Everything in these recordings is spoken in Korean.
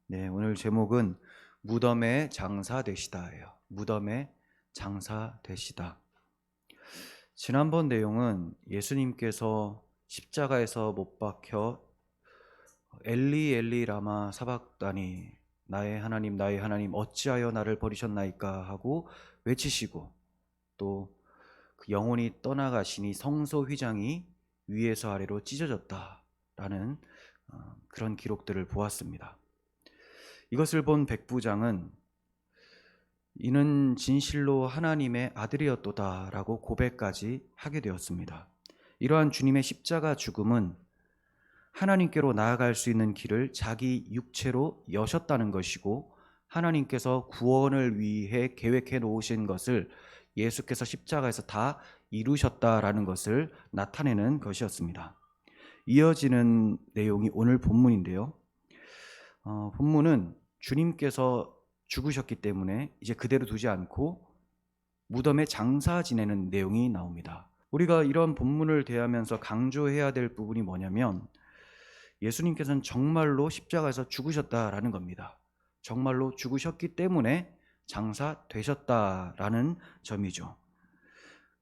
네, 오늘 제목은 무덤의 장사 되시다예요. 무덤의 장사 되시다. 지난번 내용은 예수님께서 십자가에서 못 박혀 엘리 엘리 라마 사박다니 나의 하나님 어찌하여 나를 버리셨나이까 하고 외치시고 또 그 영혼이 떠나가시니 성소 휘장이 위에서 아래로 찢어졌다라는 그런 기록들을 보았습니다. 이것을 본 백부장은 이는 진실로 하나님의 아들이었도다라고 고백까지 하게 되었습니다. 이러한 주님의 십자가 죽음은 하나님께로 나아갈 수 있는 길을 자기 육체로 여셨다는 것이고, 하나님께서 구원을 위해 계획해 놓으신 것을 예수께서 십자가에서 다 이루셨다라는 것을 나타내는 것이었습니다. 이어지는 내용이 오늘 본문인데요. 본문은 주님께서 죽으셨기 때문에 이제 그대로 두지 않고 무덤에 장사 지내는 내용이 나옵니다. 우리가 이런 본문을 대하면서 강조해야 될 부분이 뭐냐면, 예수님께서는 정말로 십자가에서 죽으셨다라는 겁니다. 정말로 죽으셨기 때문에 장사 되셨다라는 점이죠.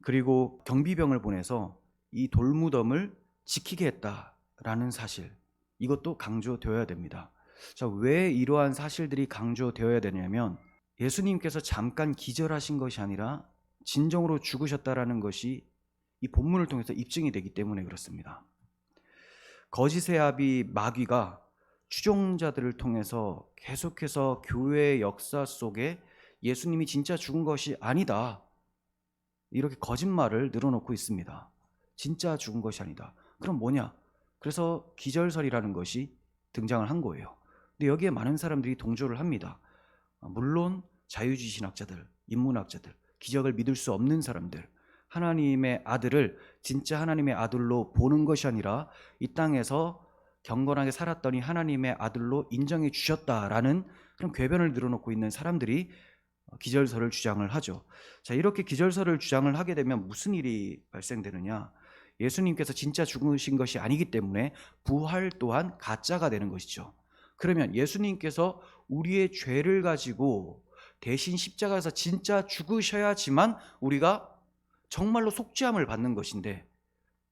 그리고 경비병을 보내서 이 돌무덤을 지키게 했다라는 사실, 이것도 강조되어야 됩니다. 자, 왜 이러한 사실들이 강조되어야 되냐면, 예수님께서 잠깐 기절하신 것이 아니라 진정으로 죽으셨다라는 것이 이 본문을 통해서 입증이 되기 때문에 그렇습니다. 거짓의 아비 마귀가 추종자들을 통해서 계속해서 교회의 역사 속에 예수님이 진짜 죽은 것이 아니다, 이렇게 거짓말을 늘어놓고 있습니다. 진짜 죽은 것이 아니다. 그럼 뭐냐? 그래서 기절설이라는 것이 등장을 한 거예요. 근데 여기에 많은 사람들이 동조를 합니다. 물론 자유주의 신학자들, 인문학자들, 기적을 믿을 수 없는 사람들, 하나님의 아들을 진짜 하나님의 아들로 보는 것이 아니라 이 땅에서 경건하게 살았더니 하나님의 아들로 인정해 주셨다라는 그런 궤변을 늘어놓고 있는 사람들이 기절설을 주장을 하죠. 자, 이렇게 기절설을 주장을 하게 되면 무슨 일이 발생되느냐? 예수님께서 진짜 죽으신 것이 아니기 때문에 부활 또한 가짜가 되는 것이죠. 그러면 예수님께서 우리의 죄를 가지고 대신 십자가에서 진짜 죽으셔야지만 우리가 정말로 속죄함을 받는 것인데,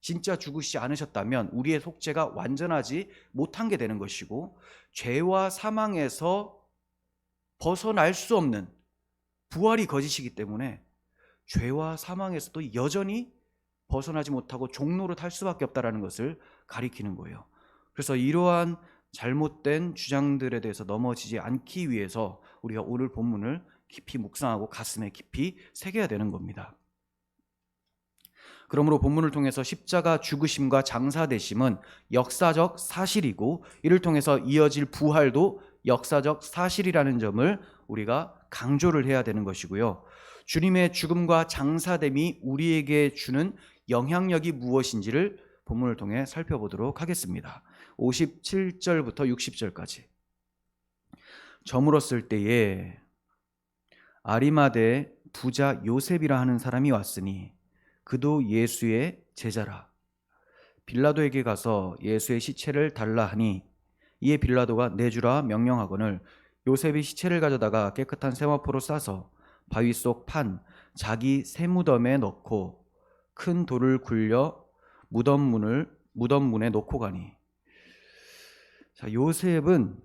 진짜 죽으시지 않으셨다면 우리의 속죄가 완전하지 못한 게 되는 것이고, 죄와 사망에서 벗어날 수 없는 부활이 거짓이기 때문에 죄와 사망에서도 여전히 벗어나지 못하고 종로를 탈 수밖에 없다는 것을 가리키는 거예요. 그래서 이러한 잘못된 주장들에 대해서 넘어지지 않기 위해서 우리가 오늘 본문을 깊이 묵상하고 가슴에 깊이 새겨야 되는 겁니다. 그러므로 본문을 통해서 십자가 죽으심과 장사되심은 역사적 사실이고, 이를 통해서 이어질 부활도 역사적 사실이라는 점을 우리가 강조를 해야 되는 것이고요. 주님의 죽음과 장사됨이 우리에게 주는 영향력이 무엇인지를 본문을 통해 살펴보도록 하겠습니다. 57절부터 60절까지. 저물었을 때에 아리마대 부자 요셉이라 하는 사람이 왔으니 그도 예수의 제자라. 빌라도에게 가서 예수의 시체를 달라 하니 이에 빌라도가 내주라 명령하거늘 요셉이 시체를 가져다가 깨끗한 세마포로 싸서 바위 속 판 자기 세무덤에 넣고 큰 돌을 굴려 무덤문에 놓고 가니. 자, 요셉은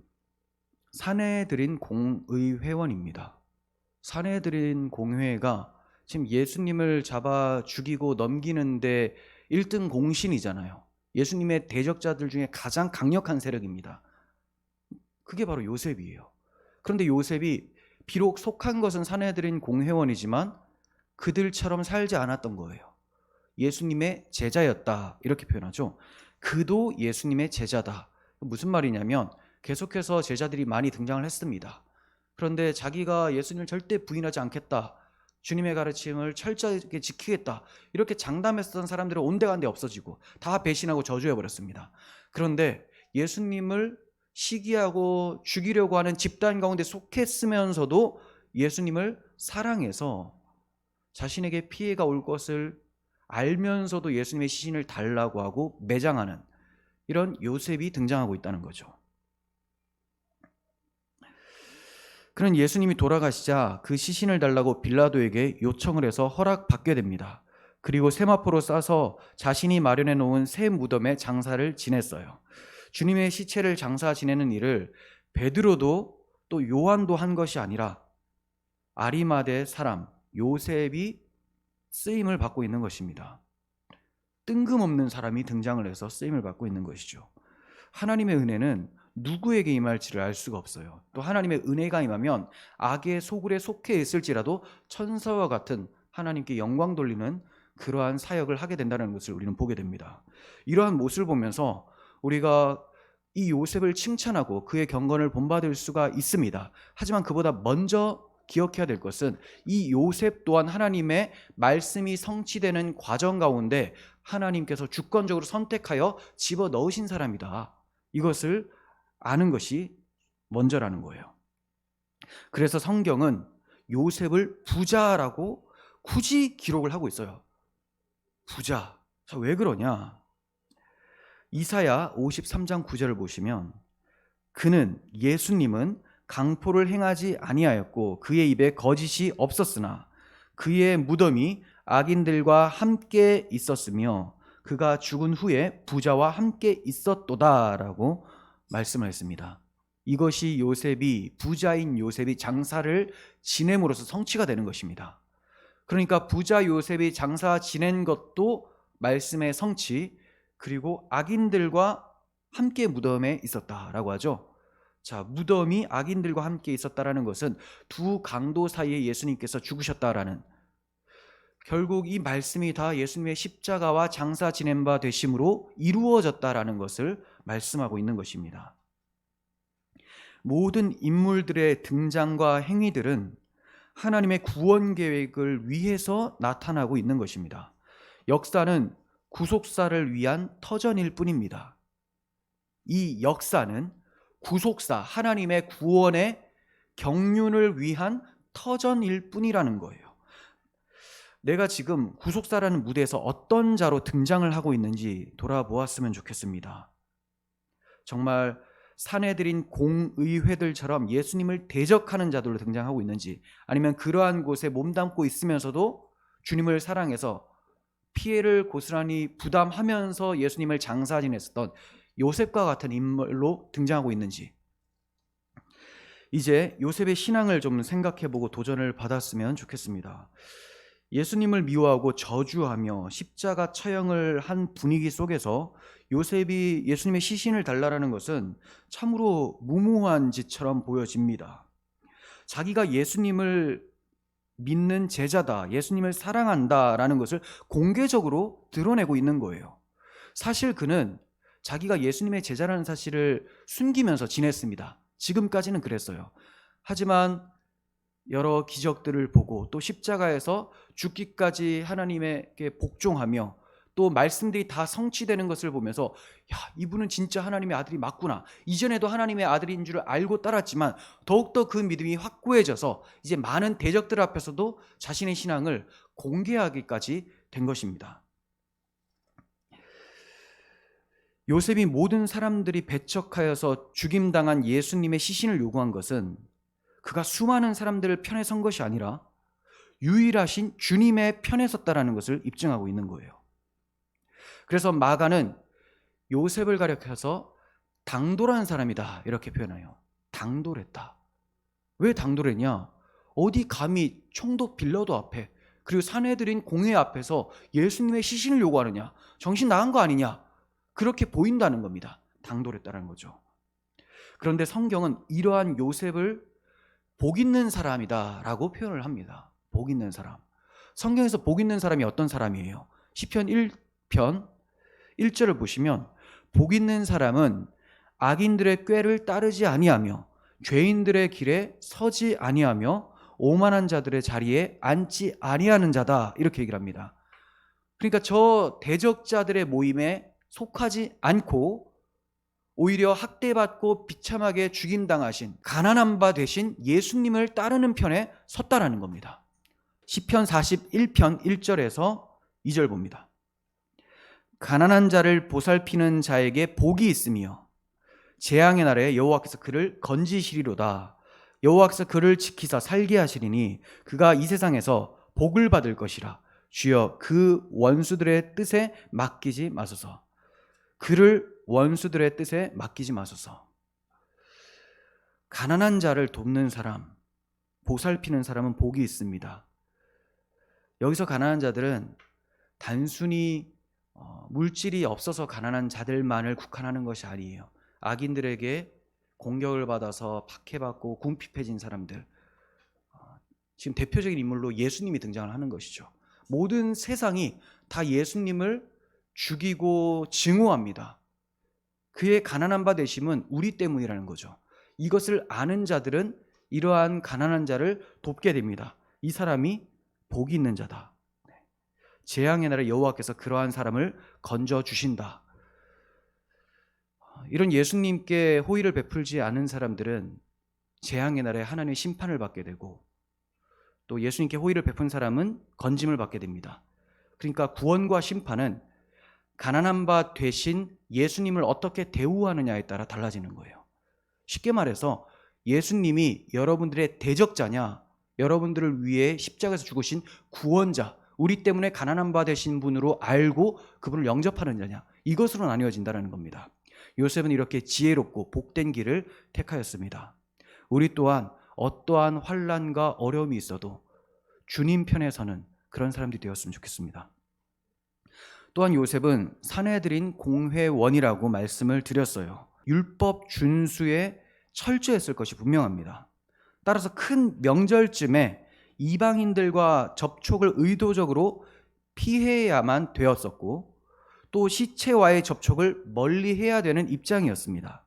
사내들인 공의회원입니다. 사내들인 공회가 지금 예수님을 잡아 죽이고 넘기는데 1등 공신이잖아요. 예수님의 대적자들 중에 가장 강력한 세력입니다. 그게 바로 요셉이에요. 그런데 요셉이 비록 속한 것은 사내들인 공회원이지만 그들처럼 살지 않았던 거예요. 예수님의 제자였다, 이렇게 표현하죠. 그도 예수님의 제자다. 무슨 말이냐면 계속해서 제자들이 많이 등장을 했습니다. 그런데 자기가 예수님을 절대 부인하지 않겠다, 주님의 가르침을 철저하게 지키겠다, 이렇게 장담했던 사람들은 온데간데 없어지고 다 배신하고 저주해버렸습니다. 그런데 예수님을 시기하고 죽이려고 하는 집단 가운데 속했으면서도 예수님을 사랑해서 자신에게 피해가 올 것을 알면서도 예수님의 시신을 달라고 하고 매장하는 이런 요셉이 등장하고 있다는 거죠. 그는 예수님이 돌아가시자 그 시신을 달라고 빌라도에게 요청을 해서 허락받게 됩니다. 그리고 세마포로 싸서 자신이 마련해 놓은 새 무덤에 장사를 지냈어요. 주님의 시체를 장사 지내는 일을 베드로도 또 요한도 한 것이 아니라 아리마대 사람 요셉이 쓰임을 받고 있는 것입니다. 뜬금없는 사람이 등장을 해서 쓰임을 받고 있는 것이죠. 하나님의 은혜는 누구에게 임할지를 알 수가 없어요. 또 하나님의 은혜가 임하면 악의 소굴에 속해 있을지라도 천사와 같은 하나님께 영광 돌리는 그러한 사역을 하게 된다는 것을 우리는 보게 됩니다. 이러한 모습을 보면서 우리가 이 요셉을 칭찬하고 그의 경건을 본받을 수가 있습니다. 하지만 그보다 먼저 기억해야 될 것은 이 요셉 또한 하나님의 말씀이 성취되는 과정 가운데 하나님께서 주권적으로 선택하여 집어넣으신 사람이다. 이것을 아는 것이 먼저라는 거예요. 그래서 성경은 요셉을 부자라고 굳이 기록을 하고 있어요. 부자. 왜 그러냐? 이사야 53장 9절을 보시면 그는 예수님은 강포를 행하지 아니하였고 그의 입에 거짓이 없었으나 그의 무덤이 악인들과 함께 있었으며 그가 죽은 후에 부자와 함께 있었도다라고 말씀을 했습니다. 이것이 요셉이 부자인 요셉이 장사를 지냄으로써 성취가 되는 것입니다. 그러니까 부자 요셉이 장사 지낸 것도 말씀의 성취, 그리고 악인들과 함께 무덤에 있었다라고 하죠. 자, 무덤이 악인들과 함께 있었다라는 것은 두 강도 사이에 예수님께서 죽으셨다라는, 결국 이 말씀이 다 예수님의 십자가와 장사 지낸 바 되심으로 이루어졌다라는 것을 말씀하고 있는 것입니다. 모든 인물들의 등장과 행위들은 하나님의 구원 계획을 위해서 나타나고 있는 것입니다. 역사는 구속사를 위한 터전일 뿐입니다. 이 역사는 구속사, 하나님의 구원의 경륜을 위한 터전일 뿐이라는 거예요. 내가 지금 구속사라는 무대에서 어떤 자로 등장을 하고 있는지 돌아보았으면 좋겠습니다. 정말 사내들인 공의회들처럼 예수님을 대적하는 자들로 등장하고 있는지, 아니면 그러한 곳에 몸담고 있으면서도 주님을 사랑해서 피해를 고스란히 부담하면서 예수님을 장사 지냈었던 요셉과 같은 인물로 등장하고 있는지, 이제 요셉의 신앙을 좀 생각해보고 도전을 받았으면 좋겠습니다. 예수님을 미워하고 저주하며 십자가 처형을 한 분위기 속에서 요셉이 예수님의 시신을 달라라는 것은 참으로 무모한 짓처럼 보여집니다. 자기가 예수님을 믿는 제자다, 예수님을 사랑한다라는 것을 공개적으로 드러내고 있는 거예요. 사실 그는 자기가 예수님의 제자라는 사실을 숨기면서 지냈습니다. 지금까지는 그랬어요. 하지만 여러 기적들을 보고 또 십자가에서 죽기까지 하나님에게 복종하며 또 말씀들이 다 성취되는 것을 보면서, 야, 이분은 진짜 하나님의 아들이 맞구나, 이전에도 하나님의 아들인 줄 알고 따랐지만 더욱더 그 믿음이 확고해져서 이제 많은 대적들 앞에서도 자신의 신앙을 공개하기까지 된 것입니다. 요셉이 모든 사람들이 배척하여서 죽임당한 예수님의 시신을 요구한 것은 그가 수많은 사람들을 편에 선 것이 아니라 유일하신 주님의 편에 섰다라는 것을 입증하고 있는 거예요. 그래서 마가는 요셉을 가리켜서 당돌한 사람이다 이렇게 표현해요. 당돌했다. 왜 당돌했냐? 어디 감히 총독 빌라도 앞에, 그리고 사내들인 공회 앞에서 예수님의 시신을 요구하느냐? 정신 나간 거 아니냐? 그렇게 보인다는 겁니다. 당돌했다는 거죠. 그런데 성경은 이러한 요셉을 복 있는 사람이다 라고 표현을 합니다. 복 있는 사람. 성경에서 복 있는 사람이 어떤 사람이에요? 시편 1편 1절을 보시면 복 있는 사람은 악인들의 꾀를 따르지 아니하며 죄인들의 길에 서지 아니하며 오만한 자들의 자리에 앉지 아니하는 자다, 이렇게 얘기를 합니다. 그러니까 저 대적자들의 모임에 속하지 않고 오히려 학대받고 비참하게 죽임당하신 가난한 바 되신 예수님을 따르는 편에 섰다라는 겁니다. 시편 41편 1절에서 2절 봅니다. 가난한 자를 보살피는 자에게 복이 있으며 재앙의 날에 여호와께서 그를 건지시리로다. 여호와께서 그를 지키사 살게 하시리니 그가 이 세상에서 복을 받을 것이라. 주여 그 원수들의 뜻에 맡기지 마소서. 그를 원수들의 뜻에 맡기지 마소서. 가난한 자를 돕는 사람, 보살피는 사람은 복이 있습니다. 여기서 가난한 자들은 단순히 물질이 없어서 가난한 자들만을 국한하는 것이 아니에요. 악인들에게 공격을 받아서 박해받고 궁핍해진 사람들, 지금 대표적인 인물로 예수님이 등장을 하는 것이죠. 모든 세상이 다 예수님을 죽이고 증오합니다. 그의 가난한 바 되심은 우리 때문이라는 거죠. 이것을 아는 자들은 이러한 가난한 자를 돕게 됩니다. 이 사람이 복이 있는 자다. 재앙의 날에 여호와께서 그러한 사람을 건져 주신다. 이런 예수님께 호의를 베풀지 않은 사람들은 재앙의 날에 하나님의 심판을 받게 되고, 또 예수님께 호의를 베푼 사람은 건짐을 받게 됩니다. 그러니까 구원과 심판은 가난한 바 되신 예수님을 어떻게 대우하느냐에 따라 달라지는 거예요. 쉽게 말해서 예수님이 여러분들의 대적자냐, 여러분들을 위해 십자가에서 죽으신 구원자, 우리 때문에 가난한 바 되신 분으로 알고 그분을 영접하는 자냐, 이것으로 나뉘어진다는 겁니다. 요셉은 이렇게 지혜롭고 복된 길을 택하였습니다. 우리 또한 어떠한 환난과 어려움이 있어도 주님 편에 서는 그런 사람들이 되었으면 좋겠습니다. 또한 요셉은 사내들인 공회원이라고 말씀을 드렸어요. 율법 준수에 철저했을 것이 분명합니다. 따라서 큰 명절쯤에 이방인들과 접촉을 의도적으로 피해야만 되었었고, 또 시체와의 접촉을 멀리해야 되는 입장이었습니다.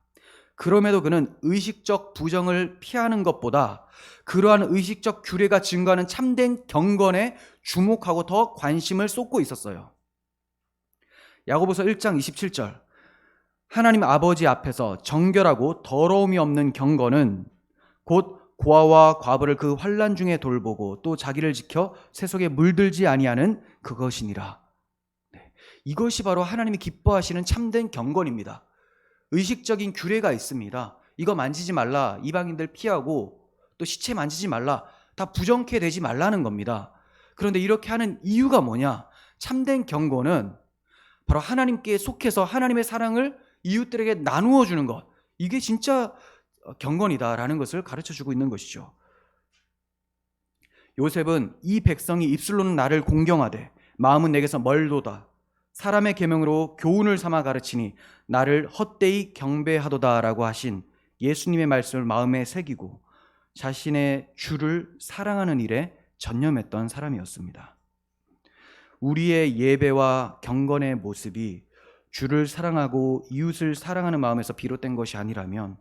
그럼에도 그는 의식적 부정을 피하는 것보다 그러한 의식적 규례가 증거하는 참된 경건에 주목하고 더 관심을 쏟고 있었어요. 야고보서 1장 27절, 하나님 아버지 앞에서 정결하고 더러움이 없는 경건은 곧 고아와 과부를 그 환난 중에 돌보고 또 자기를 지켜 세속에 물들지 아니하는 그것이니라. 이것이 바로 하나님이 기뻐하시는 참된 경건입니다. 의식적인 규례가 있습니다. 이거 만지지 말라, 이방인들 피하고 또 시체 만지지 말라, 다 부정케 되지 말라는 겁니다. 그런데 이렇게 하는 이유가 뭐냐? 참된 경건은 바로 하나님께 속해서 하나님의 사랑을 이웃들에게 나누어 주는 것, 이게 진짜 경건이다라는 것을 가르쳐주고 있는 것이죠. 요셉은 이 백성이 입술로는 나를 공경하되 마음은 내게서 멀도다, 사람의 계명으로 교훈을 삼아 가르치니 나를 헛되이 경배하도다라고 하신 예수님의 말씀을 마음에 새기고 자신의 주를 사랑하는 일에 전념했던 사람이었습니다. 우리의 예배와 경건의 모습이 주를 사랑하고 이웃을 사랑하는 마음에서 비롯된 것이 아니라면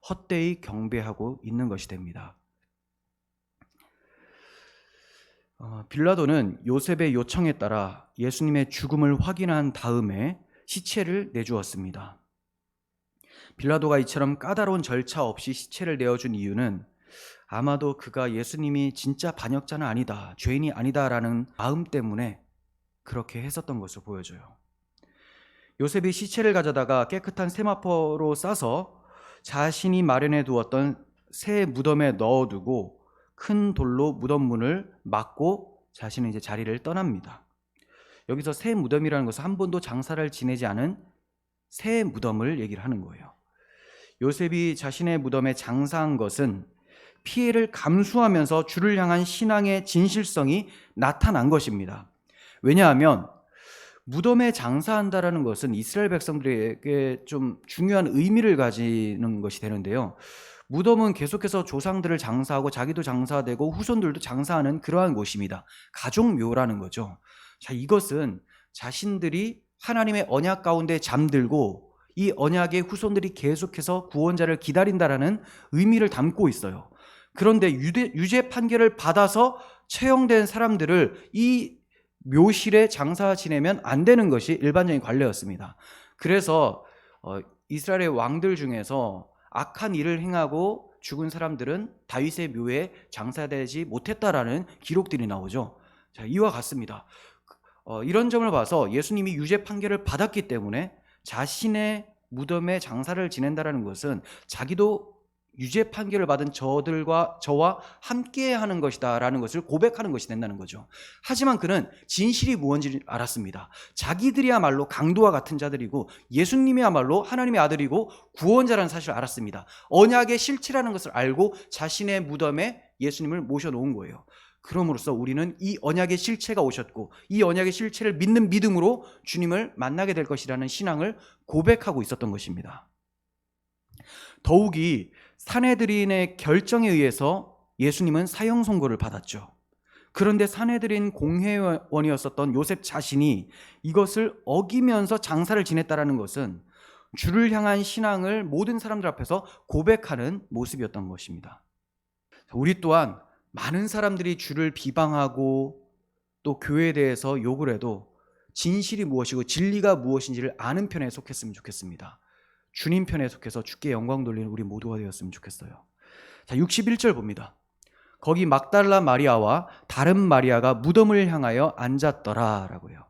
헛되이 경배하고 있는 것이 됩니다. 빌라도는 요셉의 요청에 따라 예수님의 죽음을 확인한 다음에 시체를 내주었습니다. 빌라도가 이처럼 까다로운 절차 없이 시체를 내어준 이유는 아마도 그가 예수님이 진짜 반역자는 아니다, 죄인이 아니다라는 마음 때문에 그렇게 했었던 것으로 보여져요. 요셉이 시체를 가져다가 깨끗한 세마포로 싸서 자신이 마련해 두었던 새 무덤에 넣어두고 큰 돌로 무덤 문을 막고 자신은 이제 자리를 떠납니다. 여기서 새 무덤이라는 것은 한 번도 장사를 지내지 않은 새 무덤을 얘기를 하는 거예요. 요셉이 자신의 무덤에 장사한 것은 피해를 감수하면서 주를 향한 신앙의 진실성이 나타난 것입니다. 왜냐하면 무덤에 장사한다라는 것은 이스라엘 백성들에게 좀 중요한 의미를 가지는 것이 되는데요. 무덤은 계속해서 조상들을 장사하고 자기도 장사되고 후손들도 장사하는 그러한 곳입니다. 가족묘라는 거죠. 자, 이것은 자신들이 하나님의 언약 가운데 잠들고 이 언약의 후손들이 계속해서 구원자를 기다린다라는 의미를 담고 있어요. 그런데 유죄 판결을 받아서 처형된 사람들을 이 묘실에 장사 지내면 안 되는 것이 일반적인 관례였습니다. 그래서 이스라엘의 왕들 중에서 악한 일을 행하고 죽은 사람들은 다윗의 묘에 장사되지 못했다라는 기록들이 나오죠. 자, 이와 같습니다. 이런 점을 봐서 예수님이 유죄 판결을 받았기 때문에 자신의 무덤에 장사를 지낸다라는 것은 자기도 유죄 판결을 받은 저와 함께 하는 것이다 라는 것을 고백하는 것이 된다는 거죠. 하지만 그는 진실이 무엇인지 알았습니다. 자기들이야말로 강도와 같은 자들이고 예수님이야말로 하나님의 아들이고 구원자라는 사실을 알았습니다. 언약의 실체라는 것을 알고 자신의 무덤에 예수님을 모셔놓은 거예요. 그럼으로써 우리는 이 언약의 실체가 오셨고 이 언약의 실체를 믿는 믿음으로 주님을 만나게 될 것이라는 신앙을 고백하고 있었던 것입니다. 더욱이 산헤드린의 결정에 의해서 예수님은 사형 선고를 받았죠. 그런데 산헤드린 공회원이었었던 요셉 자신이 이것을 어기면서 장사를 지냈다라는 것은 주를 향한 신앙을 모든 사람들 앞에서 고백하는 모습이었던 것입니다. 우리 또한 많은 사람들이 주를 비방하고 또 교회에 대해서 욕을 해도 진실이 무엇이고 진리가 무엇인지를 아는 편에 속했으면 좋겠습니다. 주님 편에 속해서 주께 영광 돌리는 우리 모두가 되었으면 좋겠어요. 자, 61절 봅니다. 거기 막달라 마리아와 다른 마리아가 무덤을 향하여 앉았더라 라고요.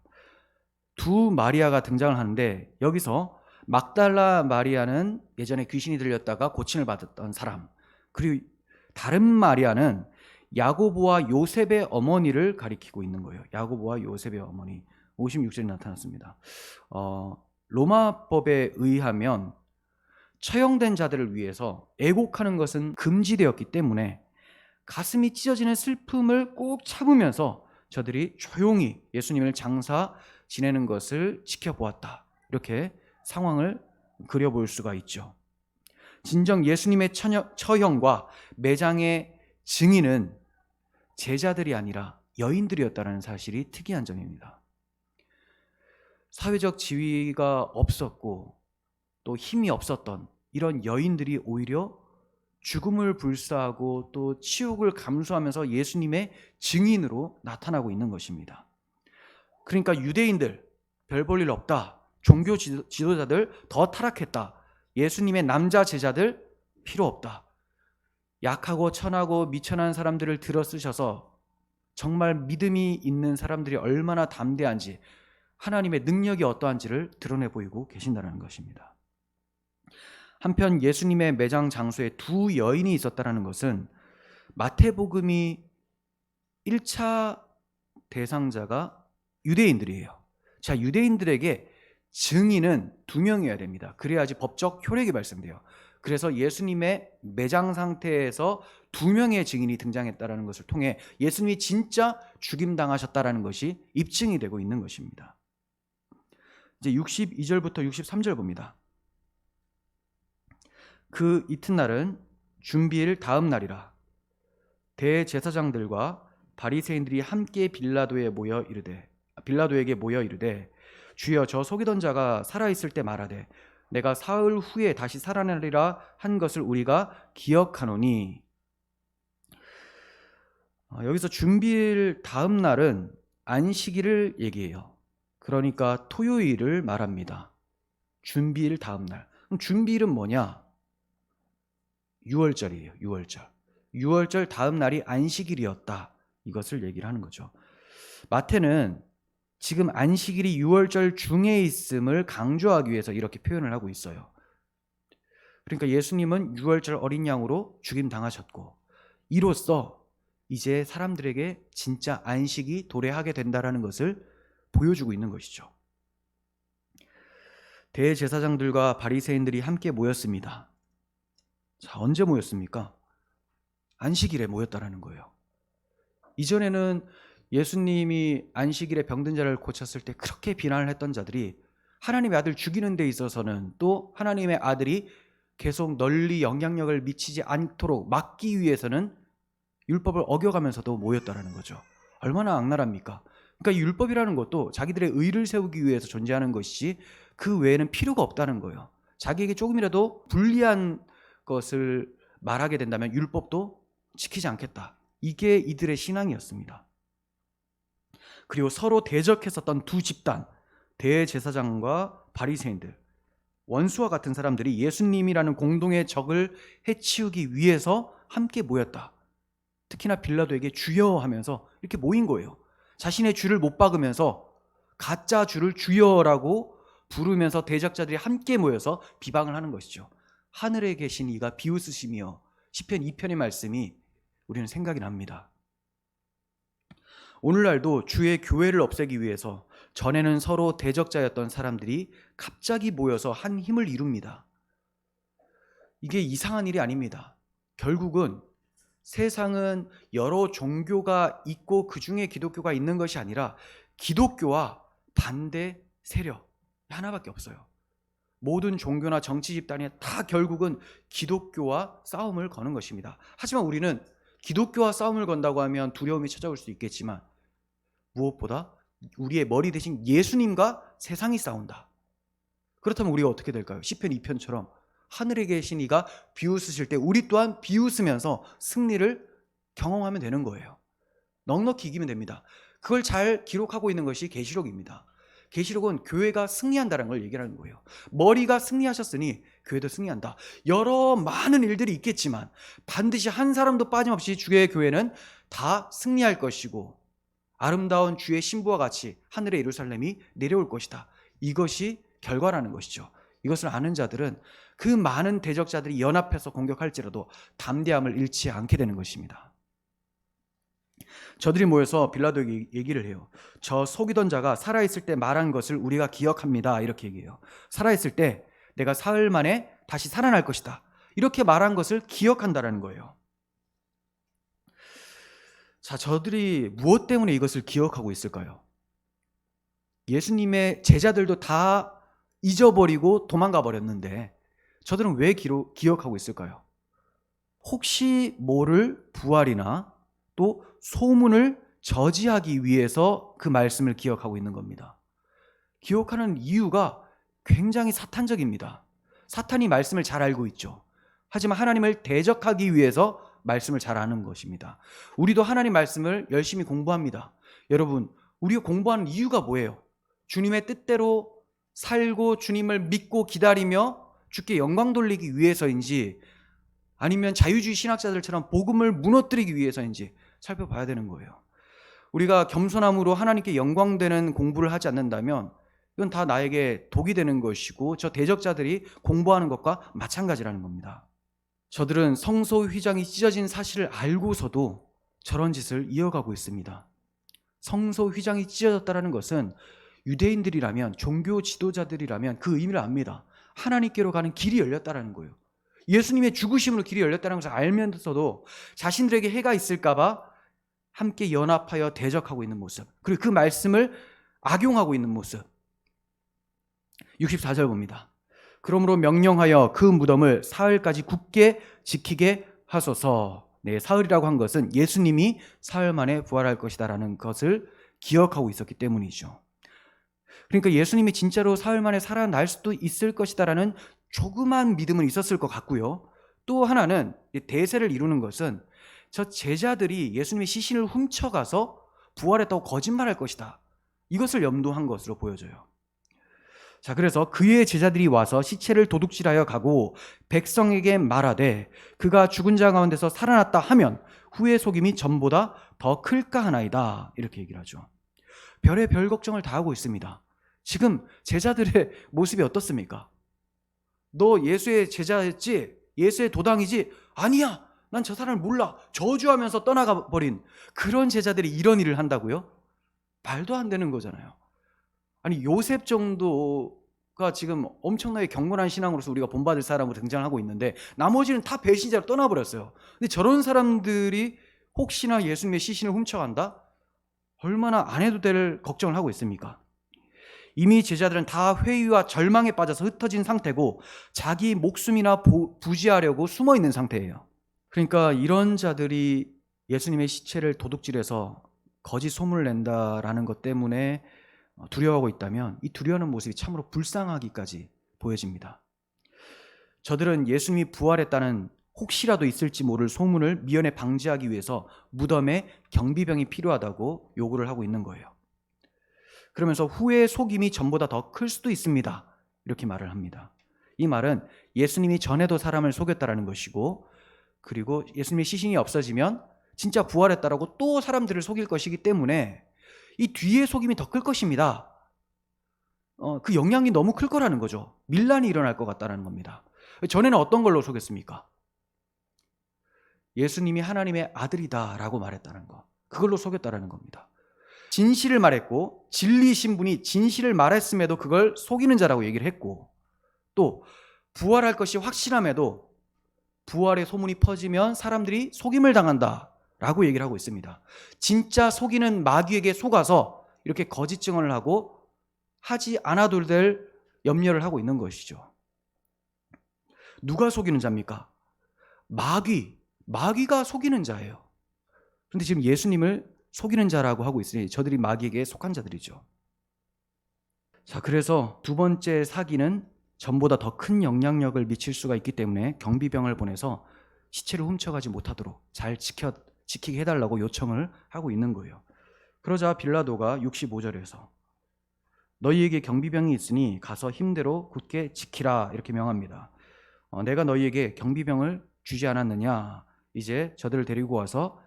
두 마리아가 등장을 하는데 여기서 막달라 마리아는 예전에 귀신이 들렸다가 고침을 받았던 사람, 그리고 다른 마리아는 야고보와 요셉의 어머니를 가리키고 있는 거예요. 야고보와 요셉의 어머니. 56절에 나타났습니다. 로마법에 의하면 처형된 자들을 위해서 애곡하는 것은 금지되었기 때문에 가슴이 찢어지는 슬픔을 꼭 참으면서 저들이 조용히 예수님을 장사 지내는 것을 지켜보았다. 이렇게 상황을 그려볼 수가 있죠. 진정 예수님의 처형과 매장의 증인은 제자들이 아니라 여인들이었다는 사실이 특이한 점입니다. 사회적 지위가 없었고 또 힘이 없었던 이런 여인들이 오히려 죽음을 불사하고 또 치욕을 감수하면서 예수님의 증인으로 나타나고 있는 것입니다. 그러니까 유대인들 별 볼 일 없다, 종교 지도자들 더 타락했다, 예수님의 남자 제자들 필요 없다, 약하고 천하고 미천한 사람들을 들어 쓰셔서 정말 믿음이 있는 사람들이 얼마나 담대한지, 하나님의 능력이 어떠한지를 드러내 보이고 계신다는 것입니다. 한편 예수님의 매장 장소에 두 여인이 있었다는 것은 마태복음이 1차 대상자가 유대인들이에요. 자, 유대인들에게 증인은 2명이어야 됩니다. 그래야지 법적 효력이 발생돼요. 그래서 예수님의 매장 상태에서 2명의 증인이 등장했다는 것을 통해 예수님이 진짜 죽임당하셨다는 것이 입증이 되고 있는 것입니다. 이제 62절부터 63절 봅니다. 그 이튿날은 준비일 다음 날이라. 대제사장들과 바리새인들이 함께 빌라도에게 모여 이르되 주여, 저 속이던 자가 살아있을 때 말하되 내가 사흘 후에 다시 살아나리라 한 것을 우리가 기억하노니. 여기서 준비일 다음 날은 안식일을 얘기해요. 그러니까 토요일을 말합니다. 준비일 다음 날. 그럼 준비일은 뭐냐? 6월절이에요. 6월절. 6월절 다음 날이 안식일이었다. 이것을 얘기를 하는 거죠. 마태는 지금 안식일이 6월절 중에 있음을 강조하기 위해서 이렇게 표현을 하고 있어요. 그러니까 예수님은 6월절 어린 양으로 죽임당하셨고 이로써 이제 사람들에게 진짜 안식이 도래하게 된다는 것을 보여주고 있는 것이죠. 대제사장들과 바리새인들이 함께 모였습니다. 자, 언제 모였습니까? 안식일에 모였다라는 거예요. 이전에는 예수님이 안식일에 병든 자를 고쳤을 때 그렇게 비난을 했던 자들이 하나님의 아들 죽이는 데 있어서는 또 하나님의 아들이 계속 널리 영향력을 미치지 않도록 막기 위해서는 율법을 어겨가면서도 모였다라는 거죠. 얼마나 악랄합니까? 그러니까 율법이라는 것도 자기들의 의를 세우기 위해서 존재하는 것이지 그 외에는 필요가 없다는 거예요. 자기에게 조금이라도 불리한 것을 말하게 된다면 율법도 지키지 않겠다. 이게 이들의 신앙이었습니다. 그리고 서로 대적했었던 두 집단, 대제사장과 바리새인들, 원수와 같은 사람들이 예수님이라는 공동의 적을 해치우기 위해서 함께 모였다. 특히나 빌라도에게 주여 하면서 이렇게 모인 거예요. 자신의 주를 못 박으면서 가짜 주를 주여라고 부르면서 대적자들이 함께 모여서 비방을 하는 것이죠. 하늘에 계신 이가 비웃으시며 시편 2편의 말씀이 우리는 생각이 납니다. 오늘날도 주의 교회를 없애기 위해서 전에는 서로 대적자였던 사람들이 갑자기 모여서 한 힘을 이룹니다. 이게 이상한 일이 아닙니다. 결국은 세상은 여러 종교가 있고 그 중에 기독교가 있는 것이 아니라 기독교와 반대 세력 하나밖에 없어요. 모든 종교나 정치 집단이 다 결국은 기독교와 싸움을 거는 것입니다. 하지만 우리는 기독교와 싸움을 건다고 하면 두려움이 찾아올 수 있겠지만 무엇보다 우리의 머리 대신 예수님과 세상이 싸운다. 그렇다면 우리가 어떻게 될까요? 시편 2편처럼 하늘에 계신 이가 비웃으실 때 우리 또한 비웃으면서 승리를 경험하면 되는 거예요. 넉넉히 이기면 됩니다. 그걸 잘 기록하고 있는 것이 계시록입니다. 계시록은 교회가 승리한다는 걸 얘기하는 거예요. 머리가 승리하셨으니 교회도 승리한다. 여러 많은 일들이 있겠지만 반드시 한 사람도 빠짐없이 주의 교회는 다 승리할 것이고 아름다운 주의 신부와 같이 하늘의 예루살렘이 내려올 것이다. 이것이 결과라는 것이죠. 이것을 아는 자들은 그 많은 대적자들이 연합해서 공격할지라도 담대함을 잃지 않게 되는 것입니다. 저들이 모여서 빌라도에게 얘기를 해요. 저 속이던 자가 살아있을 때 말한 것을 우리가 기억합니다. 이렇게 얘기해요. 살아있을 때 내가 사흘 만에 다시 살아날 것이다. 이렇게 말한 것을 기억한다라는 거예요. 자, 저들이 무엇 때문에 이것을 기억하고 있을까요? 예수님의 제자들도 다 잊어버리고 도망가 버렸는데 저들은 왜 기억하고 있을까요? 혹시 모를 부활이나 또 소문을 저지하기 위해서 그 말씀을 기억하고 있는 겁니다. 기억하는 이유가 굉장히 사탄적입니다. 사탄이 말씀을 잘 알고 있죠. 하지만 하나님을 대적하기 위해서 말씀을 잘 아는 것입니다. 우리도 하나님 말씀을 열심히 공부합니다. 여러분, 우리가 공부하는 이유가 뭐예요? 주님의 뜻대로 살고 주님을 믿고 기다리며 주께 영광 돌리기 위해서인지 아니면 자유주의 신학자들처럼 복음을 무너뜨리기 위해서인지 살펴봐야 되는 거예요. 우리가 겸손함으로 하나님께 영광되는 공부를 하지 않는다면 이건 다 나에게 독이 되는 것이고 저 대적자들이 공부하는 것과 마찬가지라는 겁니다. 저들은 성소 휘장이 찢어진 사실을 알고서도 저런 짓을 이어가고 있습니다. 성소 휘장이 찢어졌다는 것은 유대인들이라면, 종교 지도자들이라면 그 의미를 압니다. 하나님께로 가는 길이 열렸다는 거예요. 예수님의 죽으심으로 길이 열렸다는 것을 알면서도 자신들에게 해가 있을까 봐 함께 연합하여 대적하고 있는 모습, 그리고 그 말씀을 악용하고 있는 모습. 64절 봅니다. 그러므로 명령하여 그 무덤을 사흘까지 굳게 지키게 하소서. 네, 사흘이라고 한 것은 예수님이 사흘 만에 부활할 것이다라는 것을 기억하고 있었기 때문이죠. 그러니까 예수님이 진짜로 사흘 만에 살아날 수도 있을 것이다라는 조그만 믿음은 있었을 것 같고요. 또 하나는 대세를 이루는 것은 저 제자들이 예수님의 시신을 훔쳐가서 부활했다고 거짓말할 것이다. 이것을 염두한 것으로 보여져요. 자, 그래서 그의 제자들이 와서 시체를 도둑질하여 가고 백성에게 말하되 그가 죽은 자 가운데서 살아났다 하면 후의 속임이 전보다 더 클까 하나이다. 이렇게 얘기를 하죠. 별의 별 걱정을 다 하고 있습니다. 지금 제자들의 모습이 어떻습니까? 너 예수의 제자였지? 예수의 도당이지? 아니야, 난 저 사람을 몰라. 저주하면서 떠나가 버린 그런 제자들이 이런 일을 한다고요? 말도 안 되는 거잖아요. 아니, 요셉 정도가 지금 엄청나게 경건한 신앙으로서 우리가 본받을 사람으로 등장하고 있는데 나머지는 다 배신자로 떠나버렸어요. 근데 저런 사람들이 혹시나 예수님의 시신을 훔쳐간다? 얼마나 안 해도 될 걱정을 하고 있습니까? 이미 제자들은 다 회의와 절망에 빠져서 흩어진 상태고 자기 목숨이나 부지하려고 숨어 있는 상태예요. 그러니까 이런 자들이 예수님의 시체를 도둑질해서 거짓 소문을 낸다라는 것 때문에 두려워하고 있다면 이 두려워하는 모습이 참으로 불쌍하기까지 보여집니다. 저들은 예수님이 부활했다는 혹시라도 있을지 모를 소문을 미연에 방지하기 위해서 무덤에 경비병이 필요하다고 요구를 하고 있는 거예요. 그러면서 후의 속임이 전보다 더 클 수도 있습니다. 이렇게 말을 합니다. 이 말은 예수님이 전에도 사람을 속였다라는 것이고 그리고 예수님의 시신이 없어지면 진짜 부활했다라고 또 사람들을 속일 것이기 때문에 이 뒤에 속임이 더 클 것입니다. 그 영향이 너무 클 거라는 거죠. 밀란이 일어날 것 같다는 겁니다. 전에는 어떤 걸로 속였습니까? 예수님이 하나님의 아들이다라고 말했다는 거. 그걸로 속였다라는 겁니다. 진실을 말했고 진리이신 분이 진실을 말했음에도 그걸 속이는 자라고 얘기를 했고, 또 부활할 것이 확실함에도 부활의 소문이 퍼지면 사람들이 속임을 당한다라고 얘기를 하고 있습니다. 진짜 속이는 마귀에게 속아서 이렇게 거짓 증언을 하고 하지 않아도 될 염려를 하고 있는 것이죠. 누가 속이는 자입니까? 마귀가 속이는 자예요. 그런데 지금 예수님을 속이는 자라고 하고 있으니 저들이 마귀에게 속한 자들이죠. 자, 그래서 두 번째 사기는 전보다 더 큰 영향력을 미칠 수가 있기 때문에 경비병을 보내서 시체를 훔쳐가지 못하도록 잘 지키게 해달라고 요청을 하고 있는 거예요. 그러자 빌라도가 65절에서 너희에게 경비병이 있으니 가서 힘대로 굳게 지키라 이렇게 명합니다. 내가 너희에게 경비병을 주지 않았느냐, 이제 저들을 데리고 와서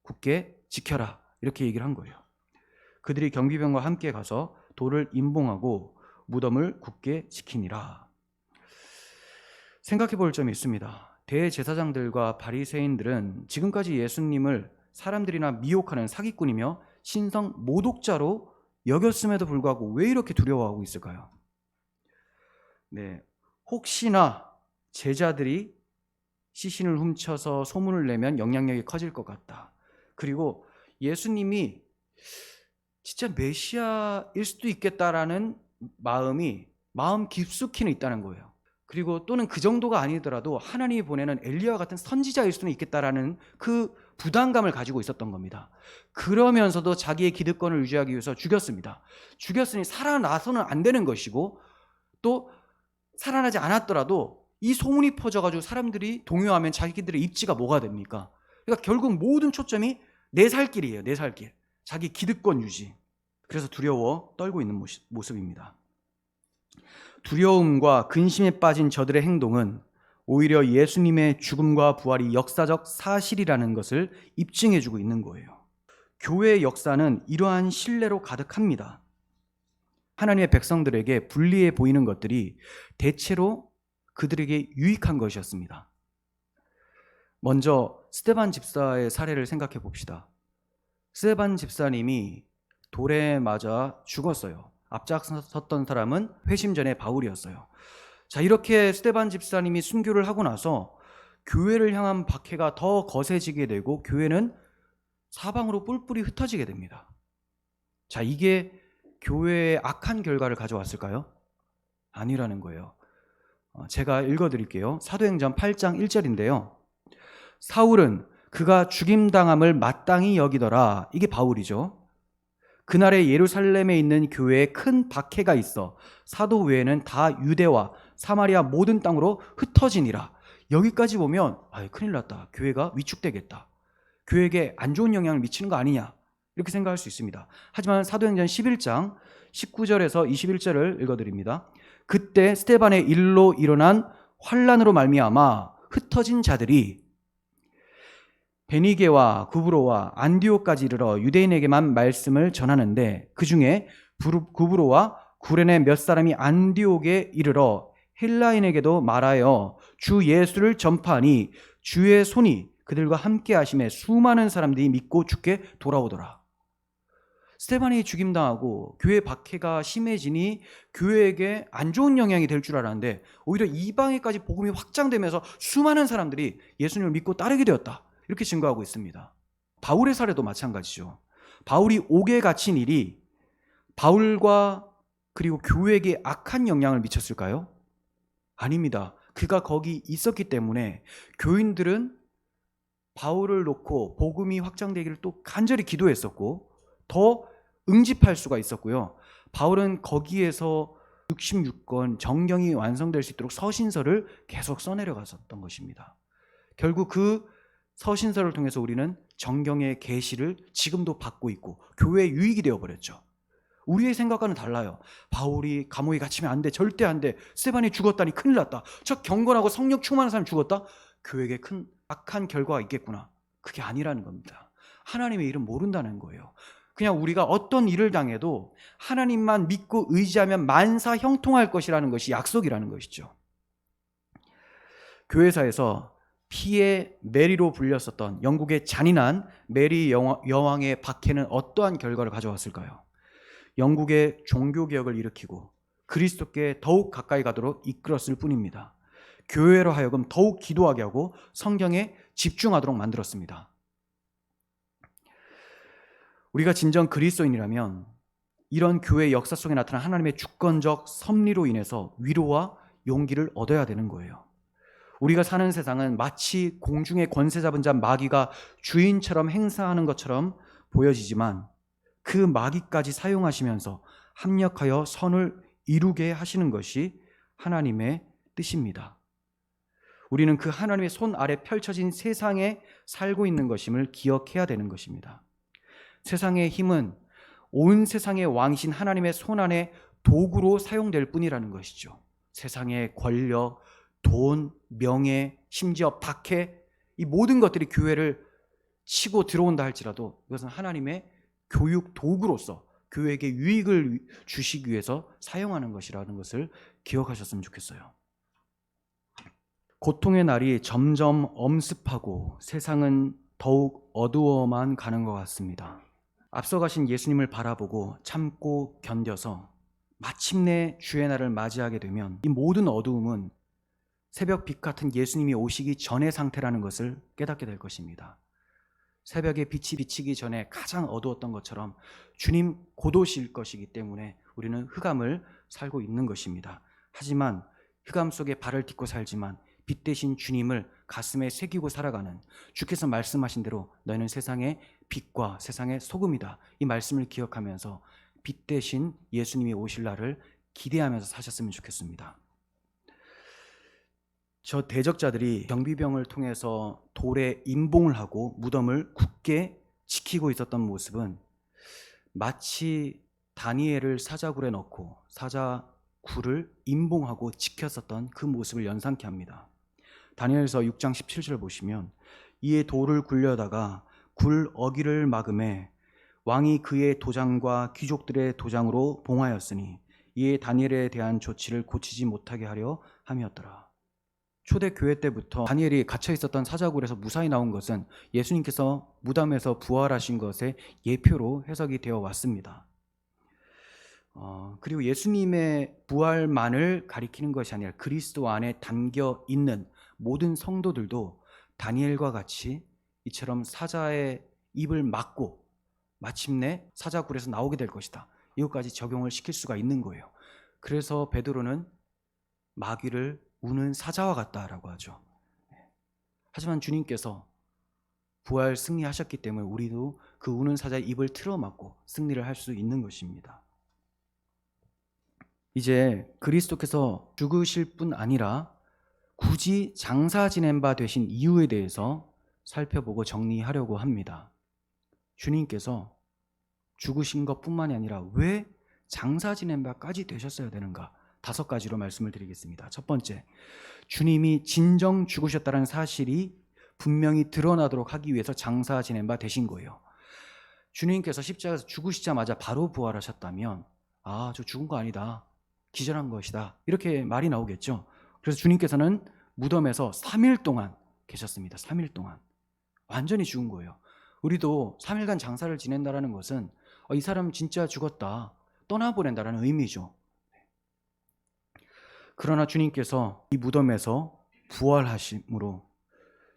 굳게 지켜라 이렇게 얘기를 한 거예요. 그들이 경비병과 함께 가서 돌을 임봉하고 무덤을 굳게 지키니라. 생각해 볼 점이 있습니다. 대제사장들과 바리새인들은 지금까지 예수님을 사람들이나 미혹하는 사기꾼이며 신성 모독자로 여겼음에도 불구하고 왜 이렇게 두려워하고 있을까요? 네, 혹시나 제자들이 시신을 훔쳐서 소문을 내면 영향력이 커질 것 같다. 그리고 예수님이 진짜 메시아일 수도 있겠다라는 마음 깊숙이는 있다는 거예요. 그리고 또는 그 정도가 아니더라도 하나님이 보내는 엘리야와 같은 선지자일 수는 있겠다라는 그 부담감을 가지고 있었던 겁니다. 그러면서도 자기의 기득권을 유지하기 위해서 죽였습니다. 죽였으니 살아나서는 안 되는 것이고, 또 살아나지 않았더라도 이 소문이 퍼져가지고 사람들이 동요하면 자기들의 입지가 뭐가 됩니까? 그러니까 결국 모든 초점이 내 살 길이에요. 내 살 길. 자기 기득권 유지. 그래서 두려워 떨고 있는 모습입니다. 두려움과 근심에 빠진 저들의 행동은 오히려 예수님의 죽음과 부활이 역사적 사실이라는 것을 입증해주고 있는 거예요. 교회의 역사는 이러한 신뢰로 가득합니다. 하나님의 백성들에게 불리해 보이는 것들이 대체로 그들에게 유익한 것이었습니다. 먼저 스데반 집사의 사례를 생각해 봅시다. 스데반 집사님이 돌에 맞아 죽었어요. 앞장섰던 사람은 회심전의 바울이었어요. 자, 이렇게 스데반 집사님이 순교를 하고 나서 교회를 향한 박해가 더 거세지게 되고 교회는 사방으로 뿔뿔이 흩어지게 됩니다. 자, 이게 교회에 악한 결과를 가져왔을까요? 아니라는 거예요. 제가 읽어드릴게요. 사도행전 8장 1절인데요. 사울은 그가 죽임당함을 마땅히 여기더라. 이게 바울이죠. 그날에 예루살렘에 있는 교회에 큰 박해가 있어 사도 외에는 다 유대와 사마리아 모든 땅으로 흩어지니라. 여기까지 보면 큰일 났다. 교회가 위축되겠다. 교회에게 안 좋은 영향을 미치는 거 아니냐, 이렇게 생각할 수 있습니다. 하지만 사도행전 11장 19절에서 21절을 읽어드립니다. 그때 스데반의 일로 일어난 환란으로 말미암아 흩어진 자들이 베니게와 구브로와 안디옥까지 이르러 유대인에게만 말씀을 전하는데, 그 중에 구브로와 구레네 몇 사람이 안디옥에 이르러 헬라인에게도 말하여 주 예수를 전파하니 주의 손이 그들과 함께 하심에 수많은 사람들이 믿고 주께 돌아오더라. 스데반이 죽임당하고 교회 박해가 심해지니 교회에게 안 좋은 영향이 될 줄 알았는데 오히려 이방에까지 복음이 확장되면서 수많은 사람들이 예수님을 믿고 따르게 되었다, 이렇게 증거하고 있습니다. 바울의 사례도 마찬가지죠. 바울이 옥에 갇힌 일이 바울과 그리고 교회에게 악한 영향을 미쳤을까요? 아닙니다. 그가 거기 있었기 때문에 교인들은 바울을 놓고 복음이 확장되기를 또 간절히 기도했었고 더 응집할 수가 있었고요. 바울은 거기에서 66권 정경이 완성될 수 있도록 서신서를 계속 써내려갔었던 것입니다. 결국 그 서신서를 통해서 우리는 정경의 계시를 지금도 받고 있고 교회의 유익이 되어버렸죠. 우리의 생각과는 달라요. 바울이 감옥에 갇히면 안 돼, 절대 안 돼, 스데반이 죽었다니 큰일 났다, 저 경건하고 성령 충만한 사람이 죽었다, 교회에게 큰 악한 결과가 있겠구나. 그게 아니라는 겁니다. 하나님의 일은 모른다는 거예요. 그냥 우리가 어떤 일을 당해도 하나님만 믿고 의지하면 만사 형통할 것이라는 것이 약속이라는 것이죠. 교회사에서 피의 메리로 불렸었던 영국의 잔인한 메리 여왕의 박해는 어떠한 결과를 가져왔을까요? 영국의 종교개혁을 일으키고 그리스도께 더욱 가까이 가도록 이끌었을 뿐입니다. 교회로 하여금 더욱 기도하게 하고 성경에 집중하도록 만들었습니다. 우리가 진정 그리스도인이라면 이런 교회 역사 속에 나타난 하나님의 주권적 섭리로 인해서 위로와 용기를 얻어야 되는 거예요. 우리가 사는 세상은 마치 공중의 권세 잡은 자 마귀가 주인처럼 행사하는 것처럼 보여지지만 그 마귀까지 사용하시면서 합력하여 선을 이루게 하시는 것이 하나님의 뜻입니다. 우리는 그 하나님의 손 아래 펼쳐진 세상에 살고 있는 것임을 기억해야 되는 것입니다. 세상의 힘은 온 세상의 왕이신 하나님의 손 안에 도구로 사용될 뿐이라는 것이죠. 세상의 권력, 돈, 명예, 심지어 박해, 이 모든 것들이 교회를 치고 들어온다 할지라도 이것은 하나님의 교육 도구로서 교회에게 유익을 주시기 위해서 사용하는 것이라는 것을 기억하셨으면 좋겠어요. 고통의 날이 점점 엄습하고 세상은 더욱 어두워만 가는 것 같습니다. 앞서가신 예수님을 바라보고 참고 견뎌서 마침내 주의 날을 맞이하게 되면 이 모든 어두움은 새벽 빛 같은 예수님이 오시기 전의 상태라는 것을 깨닫게 될 것입니다. 새벽에 빛이 비치기 전에 가장 어두웠던 것처럼 주님 곧 오실 것이기 때문에 우리는 흑암을 살고 있는 것입니다. 하지만 흑암 속에 발을 딛고 살지만 빛 대신 주님을 가슴에 새기고 살아가는, 주께서 말씀하신 대로 너희는 세상의 빛과 세상의 소금이다, 이 말씀을 기억하면서 빛 대신 예수님이 오실 날을 기대하면서 사셨으면 좋겠습니다. 저 대적자들이 경비병을 통해서 돌에 임봉을 하고 무덤을 굳게 지키고 있었던 모습은 마치 다니엘을 사자굴에 넣고 사자굴을 임봉하고 지켰었던 그 모습을 연상케 합니다. 다니엘서 6장 17절 보시면 이에 돌을 굴려다가 굴 어기를 막음에 왕이 그의 도장과 귀족들의 도장으로 봉하였으니 이에 다니엘에 대한 조치를 고치지 못하게 하려 함이었더라. 초대 교회 때부터 다니엘이 갇혀 있었던 사자굴에서 무사히 나온 것은 예수님께서 무덤에서 부활하신 것의 예표로 해석이 되어 왔습니다. 그리고 예수님의 부활만을 가리키는 것이 아니라 그리스도 안에 담겨 있는 모든 성도들도 다니엘과 같이 이처럼 사자의 입을 막고 마침내 사자굴에서 나오게 될 것이다, 이것까지 적용을 시킬 수가 있는 거예요. 그래서 베드로는 마귀를 우는 사자와 같다라고 하죠. 하지만 주님께서 부활 승리하셨기 때문에 우리도 그 우는 사자의 입을 틀어막고 승리를 할 수 있는 것입니다. 이제 그리스도께서 죽으실 뿐 아니라 굳이 장사 지낸 바 되신 이유에 대해서 살펴보고 정리하려고 합니다. 주님께서 죽으신 것뿐만이 아니라 왜 장사 지낸 바까지 되셨어야 되는가? 5가지로 말씀을 드리겠습니다. 첫 번째, 주님이 진정 죽으셨다는 사실이 분명히 드러나도록 하기 위해서 장사 지낸 바 되신 거예요. 주님께서 십자가에서 죽으시자마자 바로 부활하셨다면 저 죽은 거 아니다, 기절한 것이다, 이렇게 말이 나오겠죠. 그래서 주님께서는 무덤에서 3일 동안 계셨습니다. 3일 동안 완전히 죽은 거예요. 우리도 3일간 장사를 지낸다는 것은 이 사람 진짜 죽었다, 떠나보낸다는 의미죠. 그러나 주님께서 이 무덤에서 부활하심으로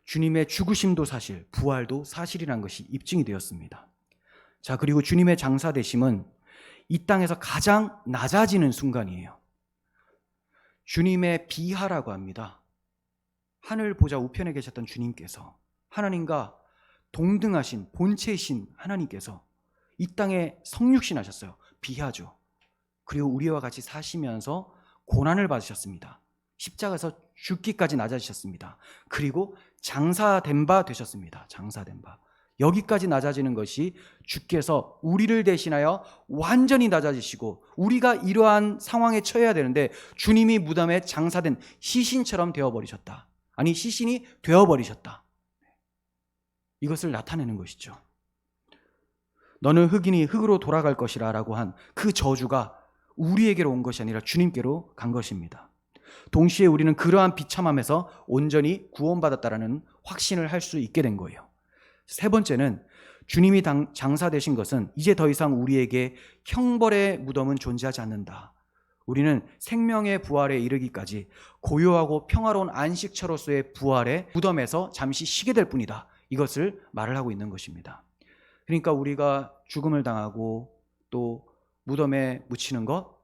주님의 죽으심도 사실, 부활도 사실이라는 것이 입증이 되었습니다. 자, 그리고 주님의 장사되심은 이 땅에서 가장 낮아지는 순간이에요. 주님의 비하라고 합니다. 하늘 보좌 우편에 계셨던 주님께서, 하나님과 동등하신 본체이신 하나님께서 이 땅에 성육신하셨어요. 비하죠. 그리고 우리와 같이 사시면서 고난을 받으셨습니다. 십자가에서 죽기까지 낮아지셨습니다. 그리고 장사된 바 되셨습니다. 장사된 바. 여기까지 낮아지는 것이 주께서 우리를 대신하여 완전히 낮아지시고 우리가 이러한 상황에 처해야 되는데 주님이 무덤에 장사된 시신처럼 되어버리셨다. 아니, 시신이 되어버리셨다. 이것을 나타내는 것이죠. 너는 흙이니 흙으로 돌아갈 것이라 라고 한 그 저주가 우리에게로 온 것이 아니라 주님께로 간 것입니다. 동시에 우리는 그러한 비참함에서 온전히 구원받았다라는 확신을 할 수 있게 된 거예요. 세 번째는 주님이 장사되신 것은 이제 더 이상 우리에게 형벌의 무덤은 존재하지 않는다. 우리는 생명의 부활에 이르기까지 고요하고 평화로운 안식처로서의 부활의 무덤에서 잠시 쉬게 될 뿐이다. 이것을 말을 하고 있는 것입니다. 그러니까 우리가 죽음을 당하고 또 무덤에 묻히는 것,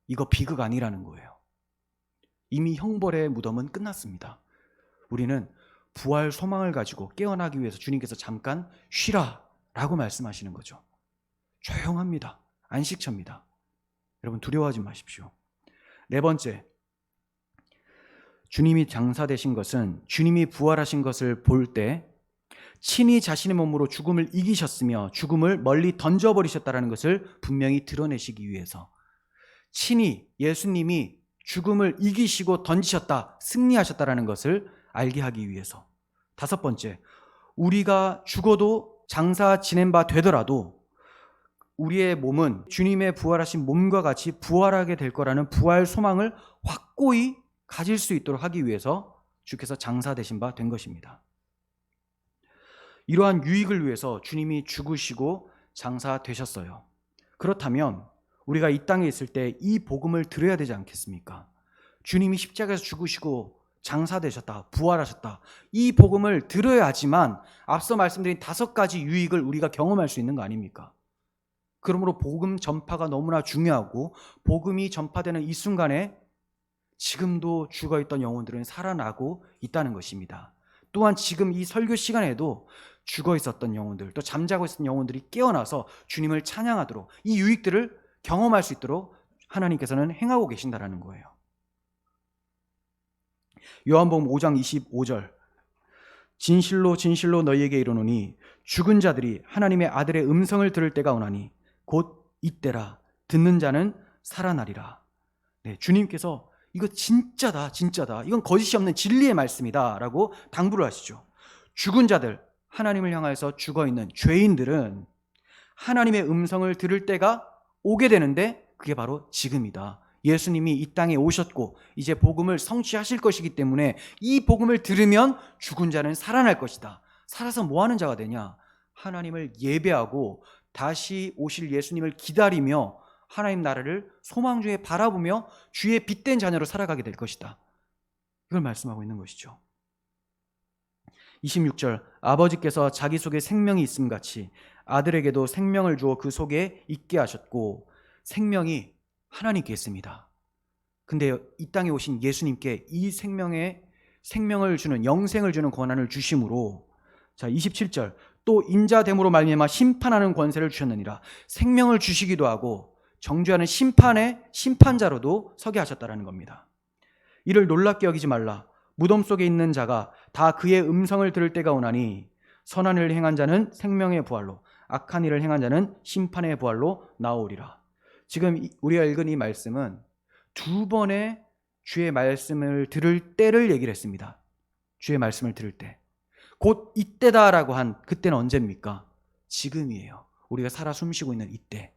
이거 비극 아니라는 거예요. 이미 형벌의 무덤은 끝났습니다. 우리는 부활 소망을 가지고 깨어나기 위해서 주님께서 잠깐 쉬라 라고 말씀하시는 거죠. 조용합니다. 안식처입니다. 여러분 두려워하지 마십시오. 네 번째, 주님이 장사되신 것은 주님이 부활하신 것을 볼 때 친히 자신의 몸으로 죽음을 이기셨으며 죽음을 멀리 던져버리셨다는 것을 분명히 드러내시기 위해서, 친히 예수님이 죽음을 이기시고 던지셨다, 승리하셨다는 것을 알게 하기 위해서. 다섯 번째, 우리가 죽어도 장사 지낸 바 되더라도 우리의 몸은 주님의 부활하신 몸과 같이 부활하게 될 거라는 부활 소망을 확고히 가질 수 있도록 하기 위해서 주께서 장사되신 바 된 것입니다. 이러한 유익을 위해서 주님이 죽으시고 장사되셨어요. 그렇다면 우리가 이 땅에 있을 때 이 복음을 들어야 되지 않겠습니까? 주님이 십자가에서 죽으시고 장사되셨다, 부활하셨다, 이 복음을 들어야지만 앞서 말씀드린 5가지 유익을 우리가 경험할 수 있는 거 아닙니까? 그러므로 복음 전파가 너무나 중요하고, 복음이 전파되는 이 순간에 지금도 죽어있던 영혼들은 살아나고 있다는 것입니다. 또한 지금 이 설교 시간에도 죽어있었던 영혼들, 또 잠자고 있었던 영혼들이 깨어나서 주님을 찬양하도록, 이 유익들을 경험할 수 있도록 하나님께서는 행하고 계신다는 거예요. 요한복음 5장 25절, 진실로 진실로 너희에게 이르노니 죽은 자들이 하나님의 아들의 음성을 들을 때가 오나니 곧 이때라. 듣는 자는 살아나리라. 네, 주님께서 이거 진짜다, 진짜다, 이건 거짓이 없는 진리의 말씀이다 라고 당부를 하시죠. 죽은 자들, 하나님을 향해서 죽어있는 죄인들은 하나님의 음성을 들을 때가 오게 되는데 그게 바로 지금이다. 예수님이 이 땅에 오셨고 이제 복음을 성취하실 것이기 때문에 이 복음을 들으면 죽은 자는 살아날 것이다. 살아서 뭐 하는 자가 되냐? 하나님을 예배하고 다시 오실 예수님을 기다리며 하나님 나라를 소망 중에 바라보며 주의 빛된 자녀로 살아가게 될 것이다. 이걸 말씀하고 있는 것이죠. 26절, 아버지께서 자기 속에 생명이 있음 같이 아들에게도 생명을 주어 그 속에 있게 하셨고, 생명이 하나님께 있습니다. 근데 이 땅에 오신 예수님께 이 생명을 주는, 영생을 주는 권한을 주심으로, 자 27절, 또 인자됨으로 말미암아 심판하는 권세를 주셨느니라. 생명을 주시기도 하고 정죄하는 심판의 심판자로도 서게 하셨다라는 겁니다. 이를 놀랍게 여기지 말라. 무덤 속에 있는 자가 다 그의 음성을 들을 때가 오나니 선한 일을 행한 자는 생명의 부활로, 악한 일을 행한 자는 심판의 부활로 나오리라. 지금 우리가 읽은 이 말씀은 2번의 주의 말씀을 들을 때를 얘기를 했습니다. 주의 말씀을 들을 때, 곧 이때다라고 한 그때는 언제입니까? 지금이에요. 우리가 살아 숨쉬고 있는 이때,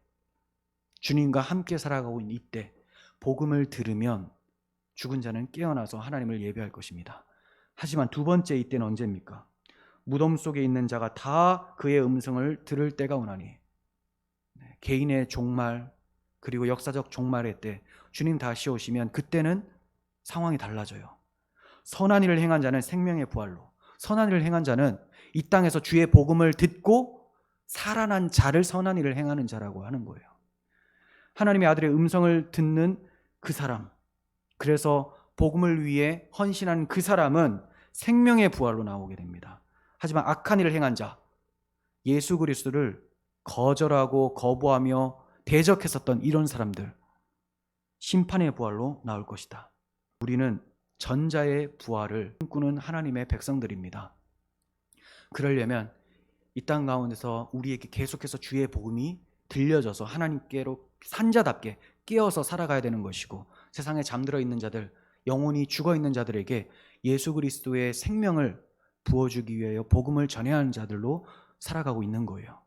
주님과 함께 살아가고 있는 이때, 복음을 들으면 죽은 자는 깨어나서 하나님을 예배할 것입니다. 하지만 2번째 이때는 언제입니까? 무덤 속에 있는 자가 다 그의 음성을 들을 때가 오나니, 개인의 종말 그리고 역사적 종말의 때 주님 다시 오시면 그때는 상황이 달라져요. 선한 일을 행한 자는 생명의 부활로, 선한 일을 행한 자는 이 땅에서 주의 복음을 듣고 살아난 자를 선한 일을 행하는 자라고 하는 거예요. 하나님의 아들의 음성을 듣는 그 사람, 그래서 복음을 위해 헌신한 그 사람은 생명의 부활로 나오게 됩니다. 하지만 악한 일을 행한 자, 예수 그리스도를 거절하고 거부하며 대적했었던 이런 사람들, 심판의 부활로 나올 것이다. 우리는 전자의 부활을 꿈꾸는 하나님의 백성들입니다. 그러려면 이 땅 가운데서 우리에게 계속해서 주의 복음이 들려져서 하나님께로 산자답게 깨어서 살아가야 되는 것이고, 세상에 잠들어 있는 자들, 영혼이 죽어 있는 자들에게 예수 그리스도의 생명을 부어주기 위하여 복음을 전해야 하는 자들로 살아가고 있는 거예요.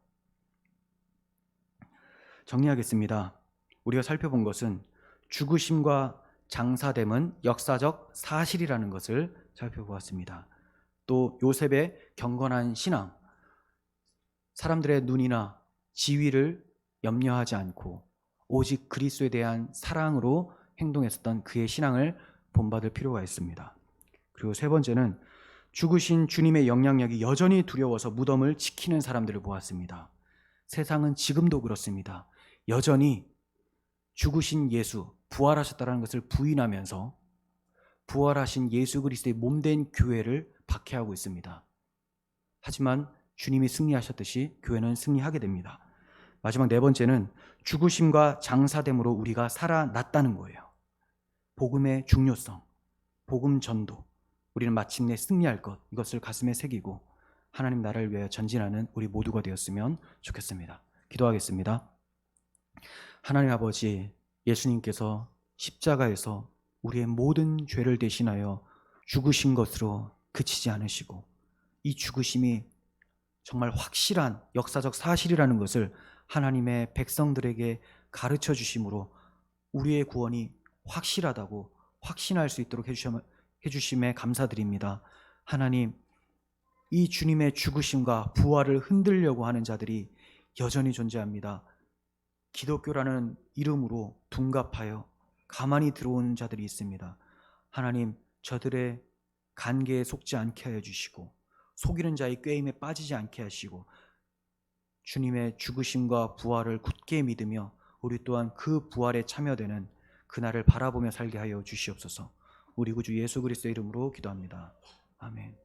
정리하겠습니다. 우리가 살펴본 것은 죽으심과 장사됨은 역사적 사실이라는 것을 살펴보았습니다. 또 요셉의 경건한 신앙, 사람들의 눈이나 지위를 염려하지 않고 오직 그리스도에 대한 사랑으로 행동했었던 그의 신앙을 본받을 필요가 있습니다. 그리고 세 번째는 죽으신 주님의 영향력이 여전히 두려워서 무덤을 지키는 사람들을 보았습니다. 세상은 지금도 그렇습니다. 여전히 죽으신 예수, 부활하셨다는 것을 부인하면서 부활하신 예수 그리스도의 몸된 교회를 박해하고 있습니다. 하지만 주님이 승리하셨듯이 교회는 승리하게 됩니다. 마지막 네 번째는 죽으심과 장사됨으로 우리가 살아났다는 거예요. 복음의 중요성, 복음 전도, 우리는 마침내 승리할 것, 이것을 가슴에 새기고 하나님 나라를 위하여 전진하는 우리 모두가 되었으면 좋겠습니다. 기도하겠습니다. 하나님 아버지, 예수님께서 십자가에서 우리의 모든 죄를 대신하여 죽으신 것으로 그치지 않으시고 이 죽으심이 정말 확실한 역사적 사실이라는 것을 하나님의 백성들에게 가르쳐 주심으로 우리의 구원이 확실하다고 확신할 수 있도록 해주심에 감사드립니다. 하나님, 이 주님의 죽으심과 부활을 흔들려고 하는 자들이 여전히 존재합니다. 기독교라는 이름으로 둔갑하여 가만히 들어온 자들이 있습니다. 하나님, 저들의 간계에 속지 않게 하여 주시고 속이는 자의 꾀임에 빠지지 않게 하시고 주님의 죽으심과 부활을 굳게 믿으며 우리 또한 그 부활에 참여되는 그날을 바라보며 살게 하여 주시옵소서. 우리 구주 예수 그리스도의 이름으로 기도합니다. 아멘.